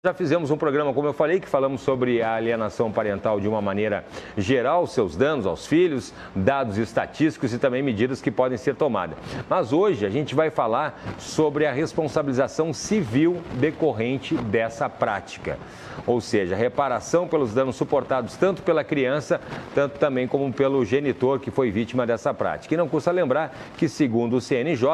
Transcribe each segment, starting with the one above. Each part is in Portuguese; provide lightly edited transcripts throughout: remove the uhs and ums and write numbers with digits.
Já fizemos um programa, como eu falei, que falamos sobre a alienação parental de uma maneira geral, seus danos aos filhos, dados estatísticos e também medidas que podem ser tomadas. Mas hoje a gente vai falar sobre a responsabilização civil decorrente dessa prática. Ou seja, reparação pelos danos suportados tanto pela criança, tanto também como pelo genitor que foi vítima dessa prática. E não custa lembrar que, segundo o CNJ,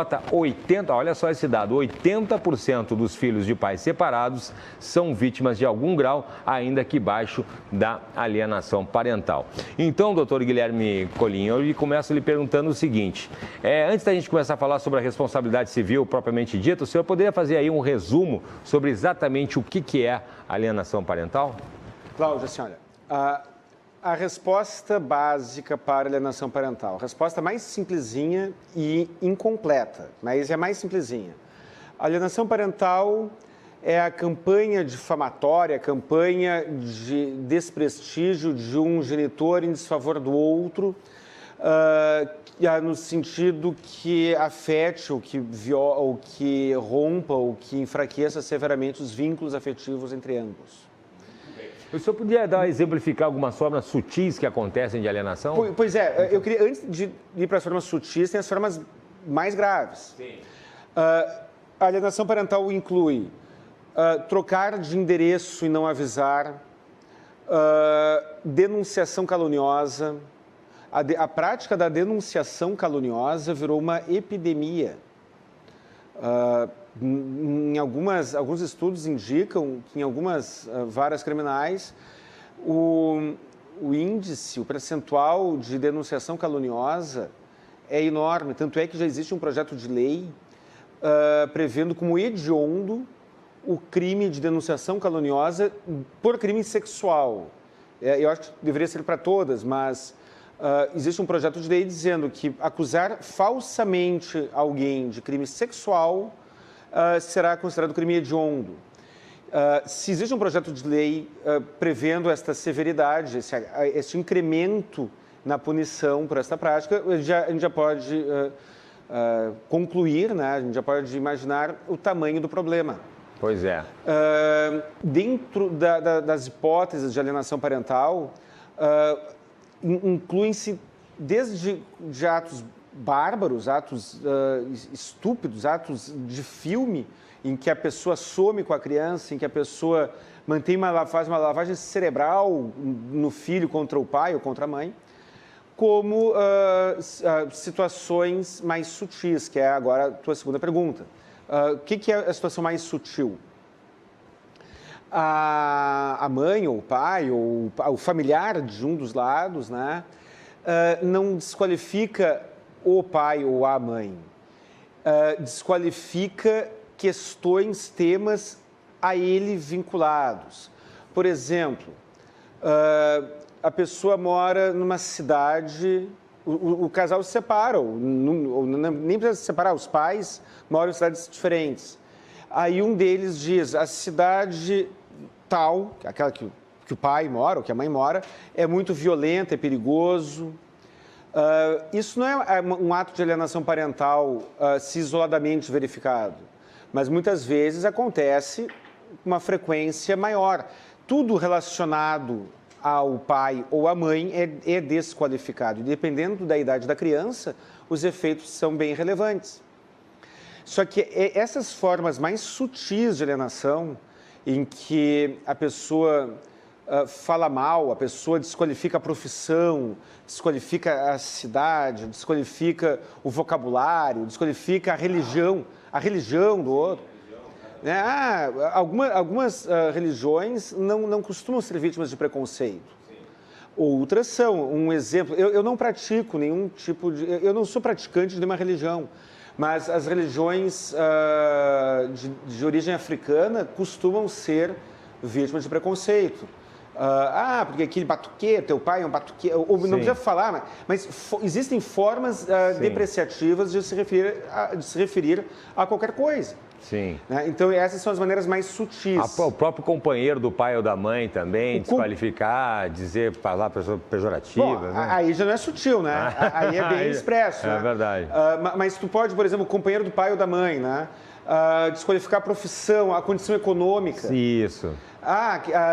olha só esse dado, 80% dos filhos de pais separados são vítimas de algum grau, ainda que baixo, da alienação parental. Então, doutor Guilherme Colim, eu começo lhe perguntando o seguinte, antes da gente começar a falar sobre a responsabilidade civil propriamente dita, o senhor poderia fazer aí um resumo sobre exatamente o que é alienação parental? Cláudia, assim, olha, a resposta básica para alienação parental, a resposta mais simplesinha e incompleta, mas é mais simplesinha. A alienação parental é a campanha difamatória, a campanha de desprestígio de um genitor em desfavor do outro, no sentido que afete, ou que rompa, ou que enfraqueça severamente os vínculos afetivos entre ambos. O senhor podia exemplificar algumas formas sutis que acontecem de alienação? Pois é, eu queria, antes de ir para as formas sutis, tem as formas mais graves. Sim. A alienação parental inclui trocar de endereço e não avisar, denunciação caluniosa. A prática da denunciação caluniosa virou uma epidemia. Alguns estudos indicam que em algumas varas criminais o índice, o percentual de denunciação caluniosa é enorme. Tanto é que já existe um projeto de lei prevendo como hediondo o crime de denunciação caluniosa por crime sexual. Eu acho que deveria ser para todas, mas existe um projeto de lei dizendo que acusar falsamente alguém de crime sexual será considerado crime hediondo. Se existe um projeto de lei prevendo esta severidade, esse incremento na punição por esta prática, a gente já pode concluir, né? A gente já pode imaginar o tamanho do problema. Pois é. Dentro das hipóteses de alienação parental, incluem-se desde de atos bárbaros, atos estúpidos, atos de filme, em que a pessoa some com a criança, em que a pessoa faz uma lavagem cerebral no filho contra o pai ou contra a mãe, como situações mais sutis, que é agora a tua segunda pergunta. O que é a situação mais sutil? A mãe ou o pai ou o familiar de um dos lados, né, não desqualifica o pai ou a mãe, desqualifica questões, temas a ele vinculados. Por exemplo, a pessoa mora numa cidade, o casal se separa, nem precisa se separar, os pais moram em cidades diferentes. Aí um deles diz, a cidade tal, aquela que o pai mora, ou que a mãe mora, é muito violenta, é perigoso. Isso não é um ato de alienação parental se isoladamente verificado, mas muitas vezes acontece com uma frequência maior. Tudo relacionado ao pai ou à mãe é desqualificado. E dependendo da idade da criança, os efeitos são bem relevantes. Só que essas formas mais sutis de alienação, em que a pessoa fala mal, a pessoa desqualifica a profissão, desqualifica a cidade, desqualifica o vocabulário, desqualifica a religião do outro. Algumas religiões não costumam ser vítimas de preconceito. Outras são. Um exemplo, eu não pratico nenhum tipo de... Eu não sou praticante de nenhuma religião, mas as religiões de origem africana costumam ser vítimas de preconceito. Porque aquele batuquê, teu pai é um batuquê, ou não precisa falar, mas existem formas depreciativas de se referir a qualquer coisa. Sim. Né? Então, essas são as maneiras mais sutis. O próprio companheiro do pai ou da mãe também, desqualificar, dizer, falar pessoa pejorativa. Bom, né? Aí já não é sutil, né? Aí é bem expresso. É né? verdade. Mas tu pode, por exemplo, o companheiro do pai ou da mãe, né? Desqualificar a profissão, a condição econômica. Isso.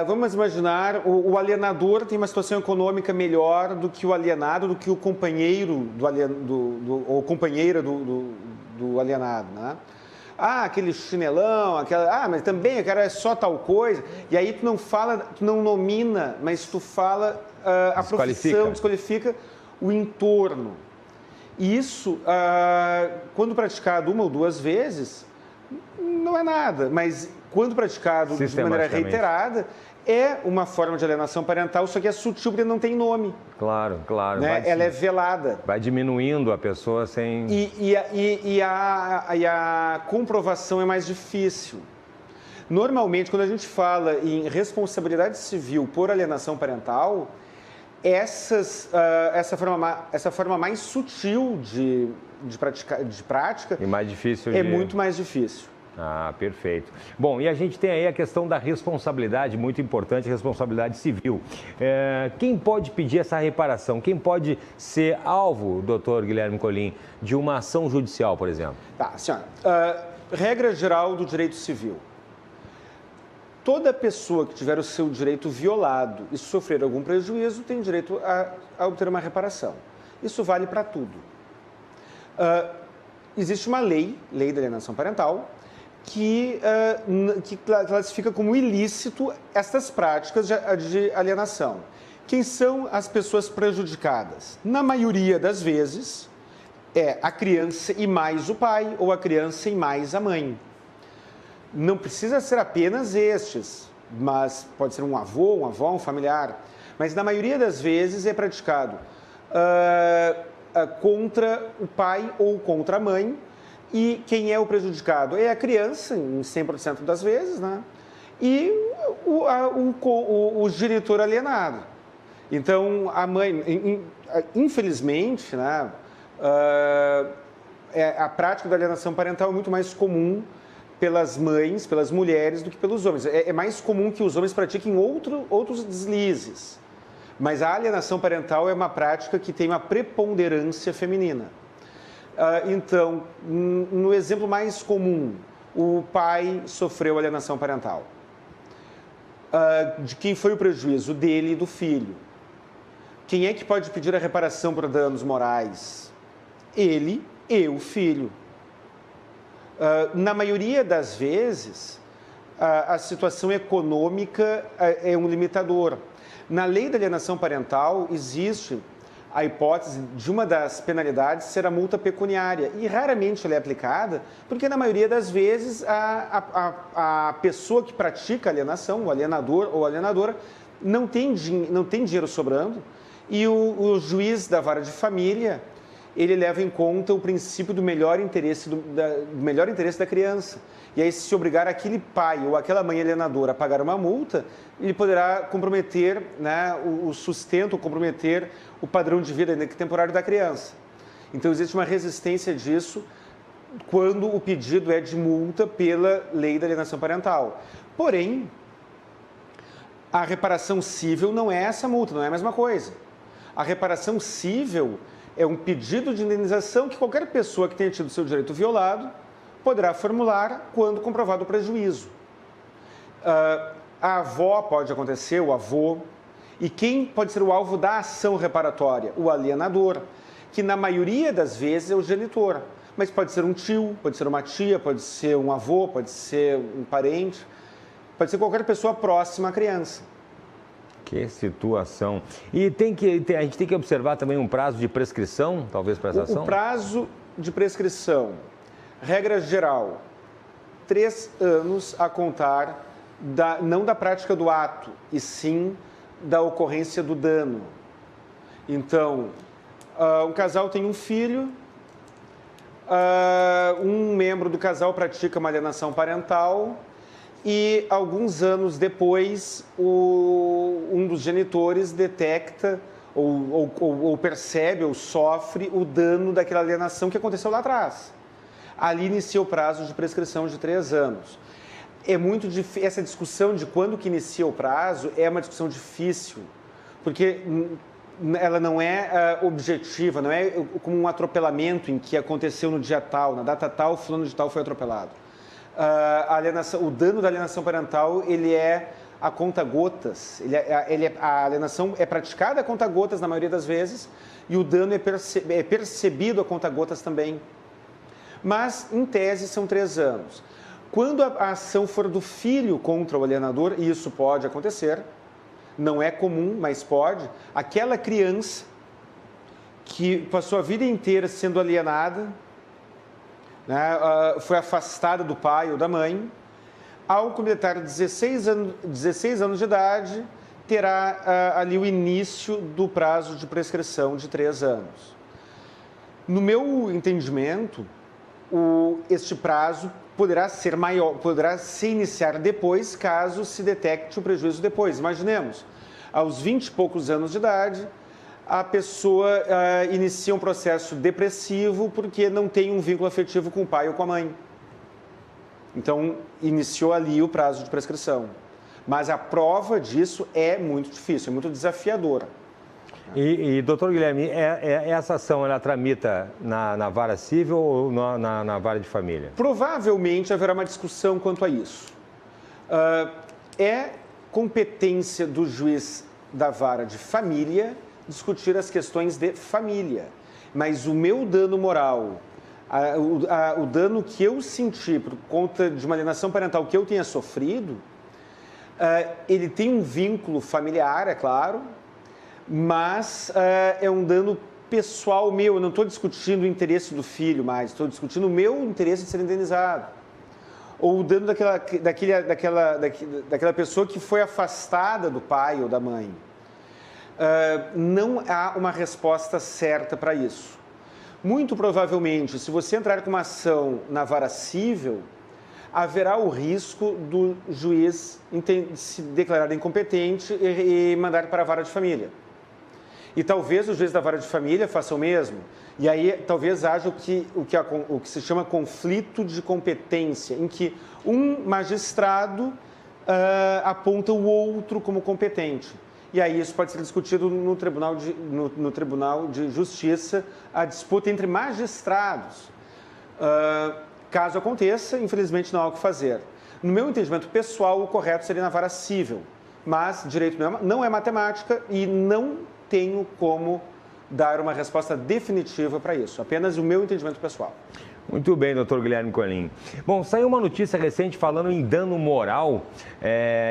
Vamos imaginar, o alienador tem uma situação econômica melhor do que o alienado, do que o companheiro ou companheira do alienado, né? Aquele chinelão, mas também, cara, é só tal coisa. E aí tu não nomina, mas tu fala a profissão, desqualifica o entorno. E isso, quando praticado uma ou duas vezes, não é nada, mas quando praticado de maneira reiterada, é uma forma de alienação parental, só que é sutil porque não tem nome. Claro. Né? Ela é velada. Vai diminuindo a pessoa sem... E a comprovação é mais difícil. Normalmente, quando a gente fala em responsabilidade civil por alienação parental, essa forma mais sutil de prática e mais difícil muito mais difícil. Perfeito. Bom, e a gente tem aí a questão da responsabilidade, muito importante, responsabilidade civil. Quem pode pedir essa reparação? Quem pode ser alvo, doutor Guilherme Colin, de uma ação judicial, por exemplo? Regra geral do direito civil. Toda pessoa que tiver o seu direito violado e sofrer algum prejuízo tem direito a obter uma reparação. Isso vale para tudo. Existe uma lei da alienação parental, que classifica como ilícito estas práticas de alienação. Quem são as pessoas prejudicadas? Na maioria das vezes, é a criança e mais o pai, ou a criança e mais a mãe. Não precisa ser apenas estes, mas pode ser um avô, uma avó, um familiar. Mas na maioria das vezes é praticado contra o pai ou contra a mãe. E quem é o prejudicado? É a criança, em 100% das vezes, né? E o genitor alienado. Então, a mãe, infelizmente, né, a prática da alienação parental é muito mais comum pelas mães, pelas mulheres, do que pelos homens. É mais comum que os homens pratiquem outros deslizes. Mas a alienação parental é uma prática que tem uma preponderância feminina. Então, no exemplo mais comum, o pai sofreu alienação parental. De quem foi o prejuízo? Dele e do filho. Quem é que pode pedir a reparação por danos morais? Ele e o filho. Na maioria das vezes, a situação econômica é um limitador. Na lei da alienação parental, existe a hipótese de uma das penalidades ser a multa pecuniária. E raramente ela é aplicada, porque na maioria das vezes a pessoa que pratica a alienação, o alienador ou a alienadora, não tem dinheiro sobrando, e o juiz da vara de família, ele leva em conta o princípio do melhor interesse da criança. E aí, se obrigar aquele pai ou aquela mãe alienadora a pagar uma multa, ele poderá comprometer, né, o sustento, comprometer o padrão de vida, ainda que temporário, da criança. Então, existe uma resistência disso quando o pedido é de multa pela lei da alienação parental. Porém, a reparação cível não é essa multa, não é a mesma coisa. A reparação cível é um pedido de indenização que qualquer pessoa que tenha tido seu direito violado poderá formular quando comprovado o prejuízo. A avó pode acontecer, o avô. E quem pode ser o alvo da ação reparatória? O alienador, que na maioria das vezes é o genitor. Mas pode ser um tio, pode ser uma tia, pode ser um avô, pode ser um parente, pode ser qualquer pessoa próxima à criança. Que situação. E a gente tem que observar também um prazo de prescrição, talvez, para essa ação? O prazo de prescrição, regra geral, 3 anos a contar, não da prática do ato, e sim da ocorrência do dano. Então, um casal tem um filho, um membro do casal pratica uma alienação parental, e alguns anos depois, um dos genitores detecta ou percebe ou sofre o dano daquela alienação que aconteceu lá atrás. ali inicia o prazo de prescrição de 3 anos. É muito difícil, essa discussão de quando que inicia o prazo é uma discussão difícil, porque ela não é objetiva, não é como um atropelamento em que aconteceu no dia tal, na data tal, fulano de tal foi atropelado. O dano da alienação parental, ele é a conta-gotas, a alienação é praticada a conta-gotas na maioria das vezes e o dano é percebido a conta-gotas também. Mas, em tese, são 3 anos. Quando a ação for do filho contra o alienador, e isso pode acontecer, não é comum, mas pode, aquela criança que passou a vida inteira sendo alienada, né, foi afastada do pai ou da mãe, ao completar 16 anos de idade, terá ali o início do prazo de prescrição de 3 anos. No meu entendimento, este prazo poderá ser maior, poderá se iniciar depois, caso se detecte o prejuízo depois. Imaginemos, aos 20 e poucos anos de idade, a pessoa inicia um processo depressivo porque não tem um vínculo afetivo com o pai ou com a mãe. Então, iniciou ali o prazo de prescrição. Mas a prova disso é muito difícil, é muito desafiadora. E doutor Guilherme, essa ação, ela tramita na vara civil ou na vara de família? Provavelmente haverá uma discussão quanto a isso. É competência do juiz da vara de família discutir as questões de família. Mas o meu dano moral, o dano que eu senti por conta de uma alienação parental que eu tenha sofrido, ele tem um vínculo familiar, é claro, mas é um dano pessoal meu. Eu não estou discutindo o interesse do filho mais, estou discutindo o meu interesse de ser indenizado. Ou o dano daquela pessoa que foi afastada do pai ou da mãe. Não há uma resposta certa para isso. Muito provavelmente, se você entrar com uma ação na vara civil, haverá o risco do juiz se declarar incompetente e mandar para a vara de família. E talvez o juiz da vara de família faça o mesmo. E aí talvez haja o que se chama conflito de competência, em que um magistrado aponta o outro como competente. E aí isso pode ser discutido no Tribunal de Justiça, a disputa entre magistrados. Caso aconteça, infelizmente não há o que fazer. No meu entendimento pessoal, o correto seria na vara civil, mas direito não é matemática e não tenho como dar uma resposta definitiva para isso, apenas o meu entendimento pessoal. Muito bem, doutor Guilherme Colim. Bom, saiu uma notícia recente falando em dano moral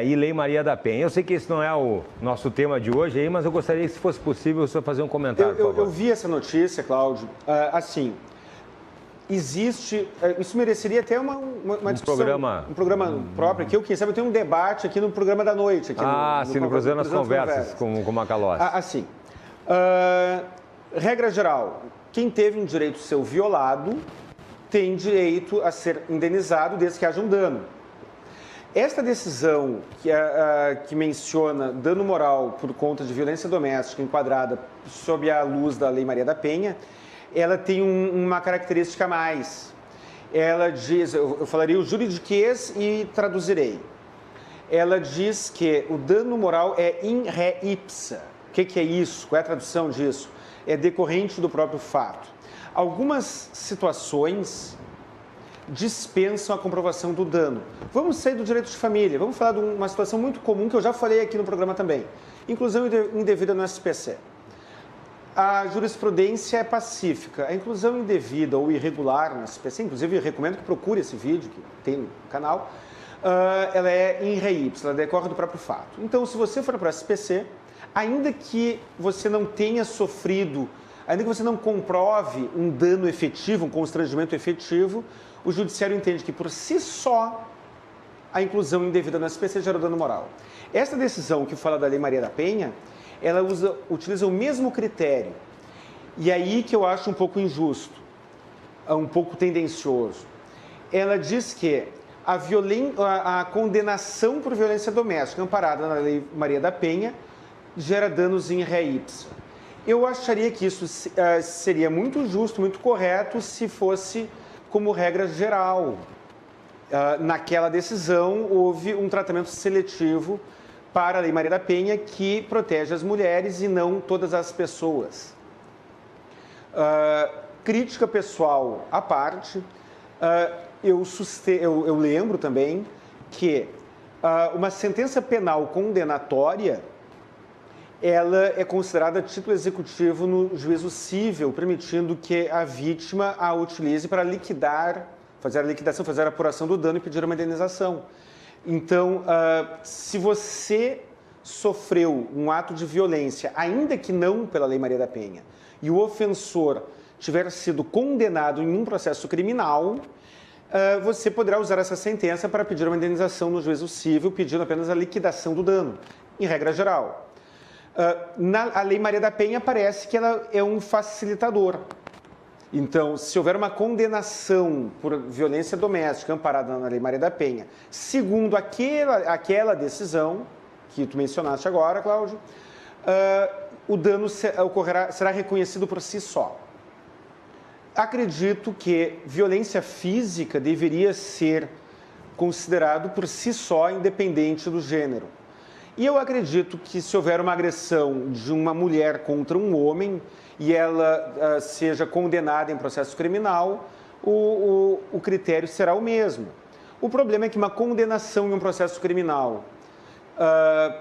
e Lei Maria da Penha. Eu sei que esse não é o nosso tema de hoje, aí, mas eu gostaria que, se fosse possível, o senhor fazer um comentário, por favor. Eu vi essa notícia, Cláudio, assim... Existe, isso mereceria até uma discussão, um programa próprio, que quem sabe eu tenho um debate aqui no programa da noite. Aqui no Cruzando as Conversas com Macalossi. Assim, regra geral, quem teve um direito seu violado tem direito a ser indenizado desde que haja um dano. Esta decisão que menciona dano moral por conta de violência doméstica enquadrada sob a luz da Lei Maria da Penha, ela tem uma característica a mais. Ela diz, eu falaria o juridiquês e traduzirei. Ela diz que o dano moral é in re ipsa. O que é isso? Qual é a tradução disso? É decorrente do próprio fato. Algumas situações dispensam a comprovação do dano. Vamos sair do direito de família, vamos falar de uma situação muito comum que eu já falei aqui no programa também. Inclusão indevida no SPC. A jurisprudência é pacífica. A inclusão indevida ou irregular no SPC, inclusive eu recomendo que procure esse vídeo que tem no canal, ela é in re ipsa, ela decorre do próprio fato. Então, se você for para o SPC, ainda que você não tenha sofrido, ainda que você não comprove um dano efetivo, um constrangimento efetivo, o judiciário entende que, por si só, a inclusão indevida no SPC gera dano moral. Esta decisão que fala da Lei Maria da Penha, ela utiliza o mesmo critério. E aí que eu acho um pouco injusto, um pouco tendencioso. Ela diz que a condenação por violência doméstica amparada na Lei Maria da Penha gera danos in re ipsa. Eu acharia que isso seria muito justo, muito correto, se fosse como regra geral. Naquela decisão, houve um tratamento seletivo para a Lei Maria da Penha que protege as mulheres e não todas as pessoas. Crítica pessoal à parte, eu lembro também que uma sentença penal condenatória ela é considerada título executivo no juízo cível, permitindo que a vítima a utilize para fazer a liquidação, fazer a apuração do dano e pedir uma indenização. Então, se você sofreu um ato de violência, ainda que não pela Lei Maria da Penha, e o ofensor tiver sido condenado em um processo criminal, você poderá usar essa sentença para pedir uma indenização no juízo cível, pedindo apenas a liquidação do dano, em regra geral. A Lei Maria da Penha parece que ela é um facilitador. Então, se houver uma condenação por violência doméstica amparada na Lei Maria da Penha, segundo aquela decisão que tu mencionaste agora, Cláudio, o dano será reconhecido por si só. Acredito que violência física deveria ser considerado por si só, independente do gênero. E eu acredito que se houver uma agressão de uma mulher contra um homem e ela seja condenada em processo criminal, o critério será o mesmo. O problema é que uma condenação em um processo criminal,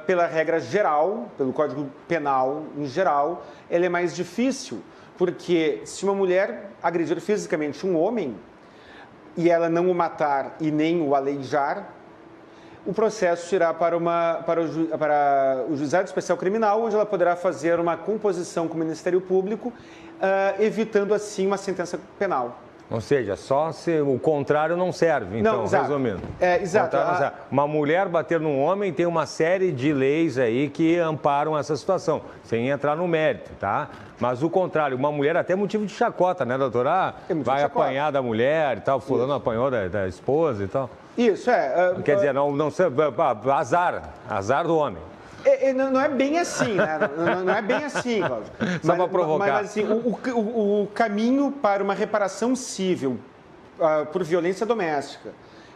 pela regra geral, pelo Código Penal em geral, ela é mais difícil, porque se uma mulher agredir fisicamente um homem e ela não o matar e nem o aleijar, o processo irá para o Juizado Especial Criminal, onde ela poderá fazer uma composição com o Ministério Público, evitando assim uma sentença penal. Ou seja, só se o contrário não serve, então, não, resumindo. Exato. Uma mulher bater num homem tem uma série de leis aí que amparam essa situação, sem entrar no mérito, tá? Mas o contrário, uma mulher até motivo de chacota, né, doutora? Vai apanhar da mulher e tal, fulano apanhou da esposa e tal. Isso, Quer dizer, azar do homem. Não é bem assim, né? Não é bem assim, Cláudio. Só para provocar. Mas assim, o caminho para uma reparação civil por violência doméstica,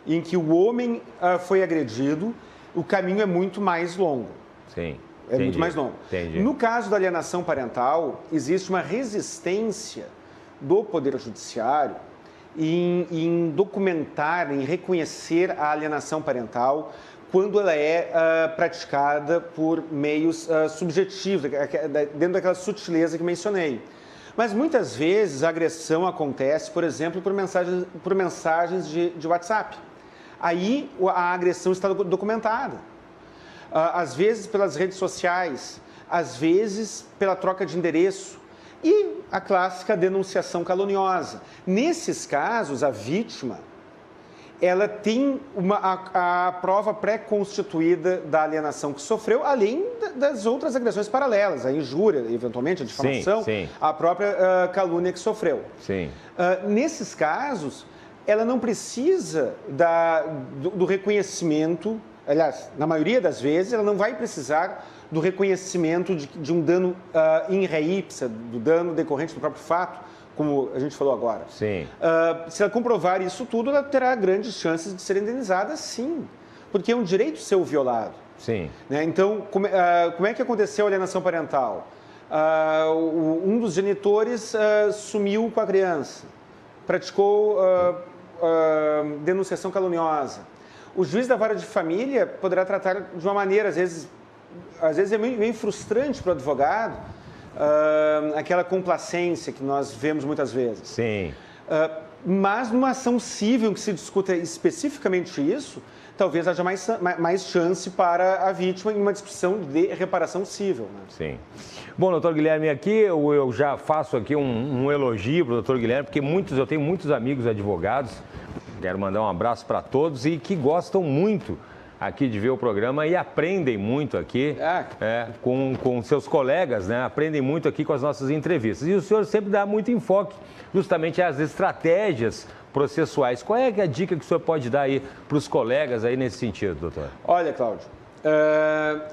em que o homem foi agredido, o caminho é muito mais longo. Sim. Entendi. Muito mais longo. Entendi. No caso da alienação parental, existe uma resistência do Poder Judiciário em documentar, em reconhecer a alienação parental quando ela é praticada por meios subjetivos, dentro daquela sutileza que mencionei. Mas muitas vezes a agressão acontece, por exemplo, por mensagens de WhatsApp. Aí a agressão está documentada. Às vezes pelas redes sociais, às vezes pela troca de endereço. E a clássica denunciação caluniosa. Nesses casos, a vítima, ela tem a prova pré-constituída da alienação que sofreu, além das outras agressões paralelas, a injúria, eventualmente, a difamação, sim. A própria calúnia que sofreu. Sim. Nesses casos, ela não precisa do reconhecimento, aliás, na maioria das vezes, ela não vai precisar do reconhecimento de um dano in re ipsa, do dano decorrente do próprio fato, como a gente falou agora. Sim. Se ela comprovar isso tudo, ela terá grandes chances de ser indenizada, sim, porque é um direito seu violado. Sim. Né? Então, como é que aconteceu a alienação parental? Um dos genitores sumiu com a criança, praticou denunciação caluniosa. O juiz da vara de família poderá tratar de uma maneira, às vezes é meio frustrante para o advogado, aquela complacência que nós vemos muitas vezes. Sim. Mas numa ação civil em que se discuta especificamente isso, talvez haja mais chance para a vítima em uma discussão de reparação civil. Né? Sim. Bom, doutor Guilherme, aqui eu já faço aqui um elogio para o doutor Guilherme, porque eu tenho muitos amigos advogados, quero mandar um abraço para todos e que gostam muito aqui de ver o programa e aprendem muito aqui com seus colegas, né? Aprendem muito aqui com as nossas entrevistas. E o senhor sempre dá muito enfoque justamente às estratégias processuais. Qual é a dica que o senhor pode dar aí para os colegas aí nesse sentido, doutor? Olha, Cláudio,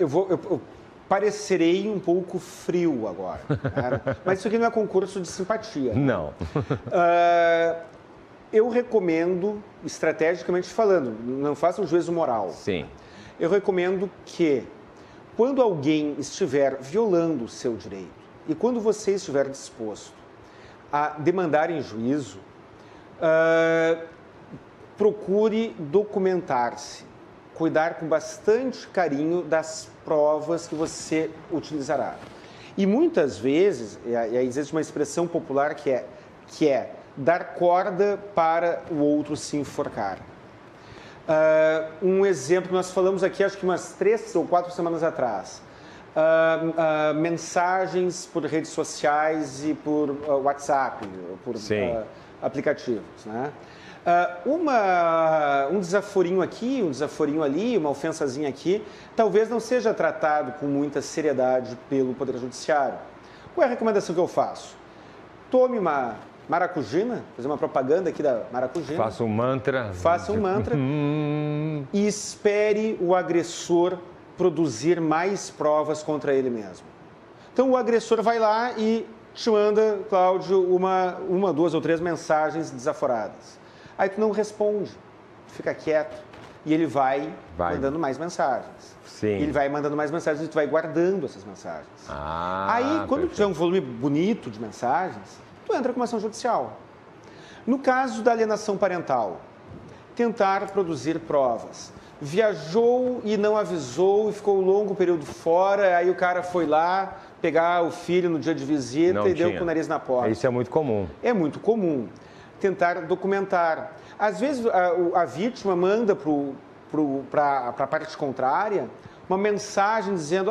eu parecerei um pouco frio agora, né? Mas isso aqui não é concurso de simpatia. Não. Eu recomendo, estrategicamente falando, não faça um juízo moral. Sim. Eu recomendo que, quando alguém estiver violando o seu direito e quando você estiver disposto a demandar em juízo, procure documentar-se, cuidar com bastante carinho das provas que você utilizará. E muitas vezes, e aí existe uma expressão popular que é dar corda para o outro se enforcar. Um exemplo, nós falamos aqui, acho que umas 3 ou 4 semanas atrás, mensagens por redes sociais e por WhatsApp, por aplicativos, né? Um desaforinho aqui, um desaforinho ali, uma ofensazinha aqui, talvez não seja tratado com muita seriedade pelo Poder Judiciário. Qual é a recomendação que eu faço? Tome uma maracujina, fazer uma propaganda aqui da maracujina. Faça um mantra. Faça um mantra e espere o agressor produzir mais provas contra ele mesmo. Então o agressor vai lá e te manda, Cláudio, uma, 2 ou 3 mensagens desaforadas. Aí tu não responde, fica quieto e ele vai mandando mais mensagens. Sim. Ele vai mandando mais mensagens e tu vai guardando essas mensagens. Aí, quando perfeito. tiver um volume bonito de mensagens, tu entra com uma ação judicial. No caso da alienação parental, tentar produzir provas. Viajou e não avisou e ficou um longo período fora, aí o cara foi lá pegar o filho no dia de visita e deu com o nariz na porta. Isso é muito comum. É muito comum. Tentar documentar. Às vezes a vítima manda para a parte contrária uma mensagem dizendo: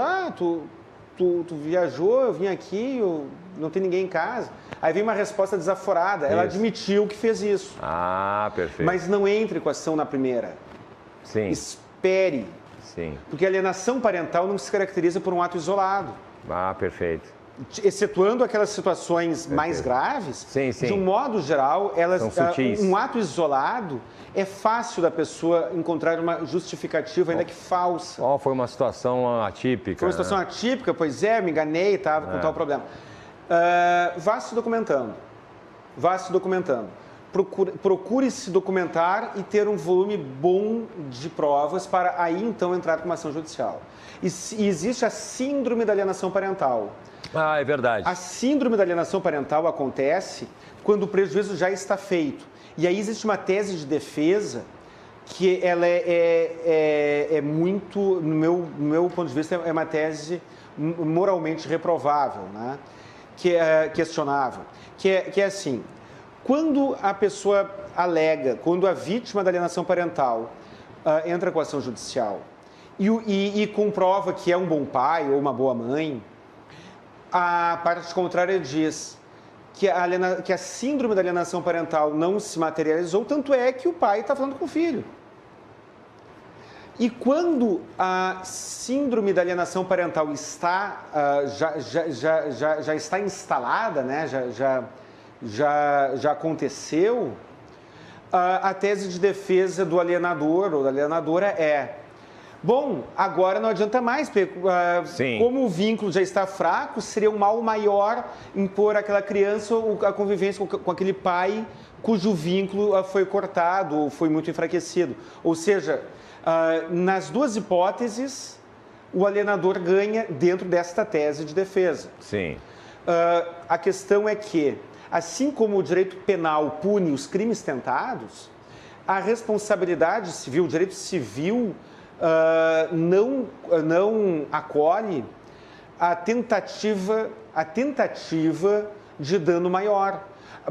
tu viajou, eu vim aqui, não tem ninguém em casa. Aí vem uma resposta desaforada. Ela admitiu que fez isso. Perfeito. Mas não entre com a ação na primeira. Sim. Espere. Sim. Porque a alienação parental não se caracteriza por um ato isolado. Perfeito. Excetuando aquelas situações mais graves, sim. de um modo geral, São sutis. Um ato isolado é fácil da pessoa encontrar uma justificativa, ainda que falsa. Foi uma situação atípica. Foi uma situação atípica, pois me enganei, estava com tal problema. Vá se documentando. Procure se documentar e ter um volume bom de provas para aí então entrar com uma ação judicial. E existe a síndrome da alienação parental. É verdade. A síndrome da alienação parental acontece quando o prejuízo já está feito. E aí existe uma tese de defesa que ela é muito, no meu ponto de vista, é uma tese moralmente reprovável, né? Que é questionável. Que é assim, quando a pessoa alega, quando a vítima da alienação parental entra com a ação judicial e comprova que é um bom pai ou uma boa mãe, a parte contrária diz que a síndrome da alienação parental não se materializou, tanto é que o pai está falando com o filho. E quando a síndrome da alienação parental está, já está instalada, né? já aconteceu, a tese de defesa do alienador ou da alienadora é: bom, agora não adianta mais, porque como o vínculo já está fraco, seria um mal maior impor àquela criança a convivência com aquele pai cujo vínculo foi cortado ou foi muito enfraquecido. Ou seja, nas duas hipóteses, o alienador ganha dentro desta tese de defesa. Sim. A questão é que, assim como o direito penal pune os crimes tentados, a responsabilidade civil, o direito civil, não acolhe a tentativa de dano maior.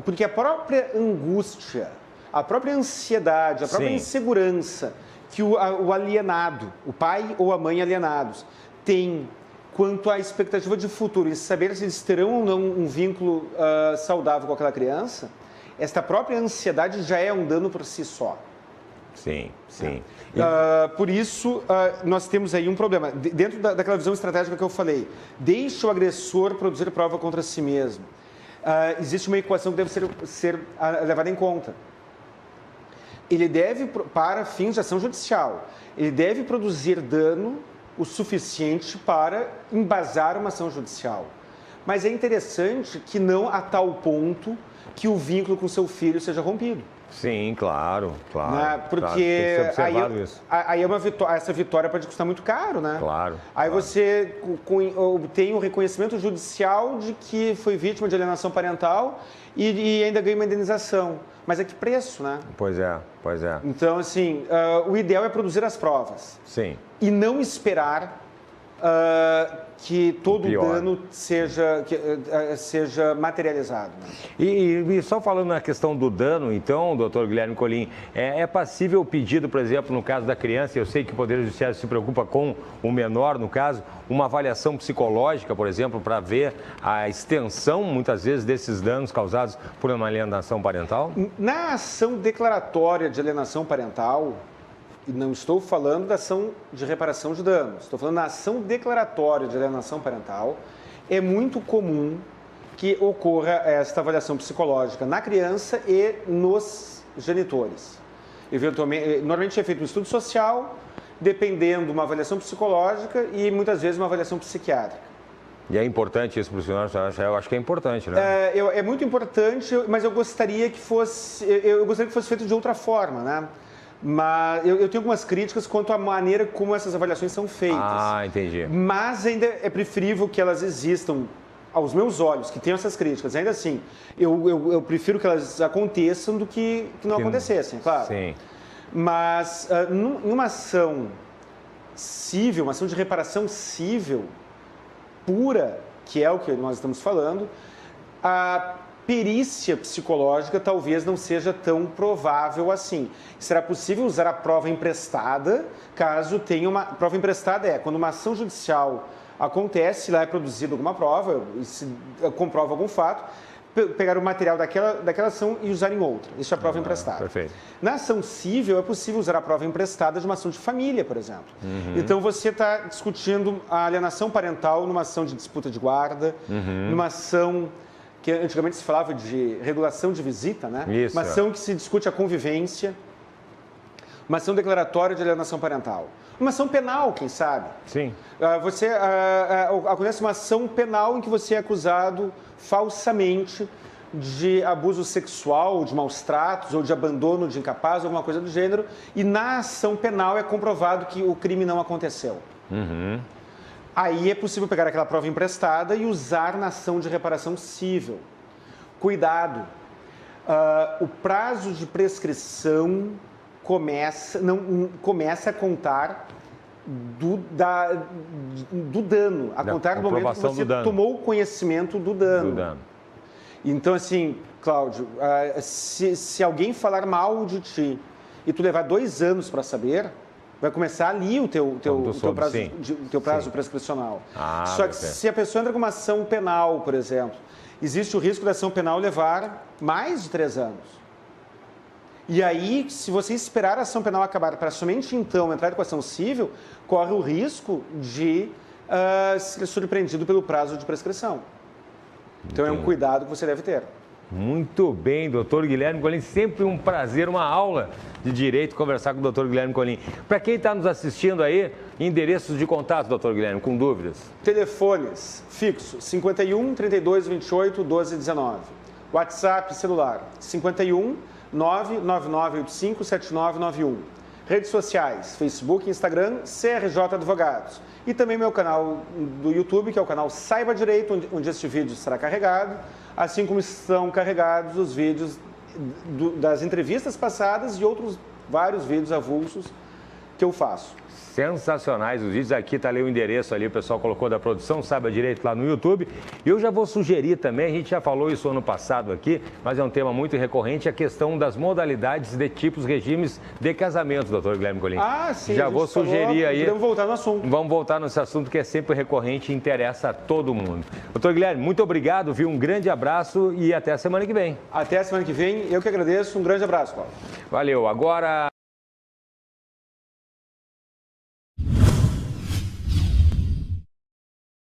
Porque a própria angústia, a própria ansiedade, a própria insegurança que o alienado, o pai ou a mãe alienados, tem quanto à expectativa de futuro e saber se eles terão ou não um vínculo saudável com aquela criança, esta própria ansiedade já é um dano por si só. Sim. Por isso, nós temos aí um problema. Dentro daquela visão estratégica que eu falei, deixe o agressor produzir prova contra si mesmo. Existe uma equação que deve ser levada em conta. Ele deve, para fins de ação judicial, ele deve produzir dano o suficiente para embasar uma ação judicial. Mas é interessante que não a tal ponto que o vínculo com seu filho seja rompido. Sim, claro. Né? Porque claro, tem que ser observado isso. Aí é uma essa vitória pode custar muito caro, né? Claro. Aí você obtém o reconhecimento judicial de que foi vítima de alienação parental e ainda ganha uma indenização. Mas a que preço, né? Pois é. Então, assim, o ideal é produzir as provas. Sim. E não esperar que todo o dano seja materializado. Né? E só falando na questão do dano, então, doutor Guilherme Colin, é passível o pedido, por exemplo, no caso da criança, eu sei que o Poder Judiciário se preocupa com o menor, no caso, uma avaliação psicológica, por exemplo, para ver a extensão, muitas vezes, desses danos causados por uma alienação parental? Na ação declaratória de alienação parental, e não estou falando da ação de reparação de danos, estou falando da ação declaratória de alienação parental, é muito comum que ocorra esta avaliação psicológica na criança e nos genitores. Eventualmente, normalmente é feito um estudo social, dependendo uma avaliação psicológica e muitas vezes uma avaliação psiquiátrica. E é importante isso para o senhor? Eu acho que é importante, né? É muito importante, mas eu gostaria que fosse feito de outra forma, né? Mas eu tenho algumas críticas quanto à maneira como essas avaliações são feitas. Ah, entendi. Mas ainda é preferível que elas existam, aos meus olhos, que tenham essas críticas. Ainda assim, eu prefiro que elas aconteçam do que não acontecessem, claro. Sim. Mas numa ação civil, uma ação de reparação civil pura, que é o que nós estamos falando, a perícia psicológica talvez não seja tão provável assim. Será possível usar a prova emprestada, caso tenha uma... Prova emprestada quando uma ação judicial acontece, lá é produzida alguma prova, se comprova algum fato, pegar o material daquela ação e usar em outra. Isso é a prova emprestada. Perfeito. Na ação civil, é possível usar a prova emprestada de uma ação de família, por exemplo. Então, você está discutindo a alienação parental numa ação de disputa de guarda, numa ação que antigamente se falava de regulação de visita, né? Isso. Uma ação que se discute a convivência, uma ação declaratória de alienação parental. Uma ação penal, quem sabe? Sim. Acontece uma ação penal em que você é acusado falsamente de abuso sexual, de maus tratos, ou de abandono de incapaz, alguma coisa do gênero, e na ação penal é comprovado que o crime não aconteceu. Aí é possível pegar aquela prova emprestada e usar na ação de reparação civil. Cuidado, o prazo de prescrição começa a contar do dano, a contar do momento que você tomou conhecimento do dano. Então, assim, Cláudio, se alguém falar mal de ti e tu levar 2 anos para saber, vai começar ali o teu prazo prescricional. Só que se a pessoa entra com uma ação penal, por exemplo, existe o risco da ação penal levar mais de 3 anos. E aí, se você esperar a ação penal acabar para somente então entrar com a ação civil, corre o risco de ser surpreendido pelo prazo de prescrição. Então, é um cuidado que você deve ter. Muito bem, doutor Guilherme Colin. Sempre um prazer, uma aula de direito conversar com o doutor Guilherme Colin. Para quem está nos assistindo aí, endereços de contato, doutor Guilherme, com dúvidas. Telefones fixo, 51 32 28 12 19. WhatsApp celular, 51 99985 7991. Redes sociais, Facebook e Instagram, CRJ Advogados. E também meu canal do YouTube, que é o canal Saiba Direito, onde este vídeo será carregado, assim como estão carregados os vídeos das entrevistas passadas e outros vários vídeos avulsos que eu faço. Sensacionais os vídeos. Aqui está ali o endereço ali, o pessoal colocou da produção, Saiba Direito lá no YouTube. Eu já vou sugerir também, a gente já falou isso ano passado aqui, mas é um tema muito recorrente, a questão das modalidades de tipos, regimes de casamento, doutor Guilherme Colin. Sim. Já vou sugerir aí. Podemos voltar no assunto. Vamos voltar nesse assunto que é sempre recorrente e interessa a todo mundo. Doutor Guilherme, muito obrigado, viu? Um grande abraço e até a semana que vem. Até a semana que vem. Eu que agradeço. Um grande abraço, Paulo. Valeu. Agora...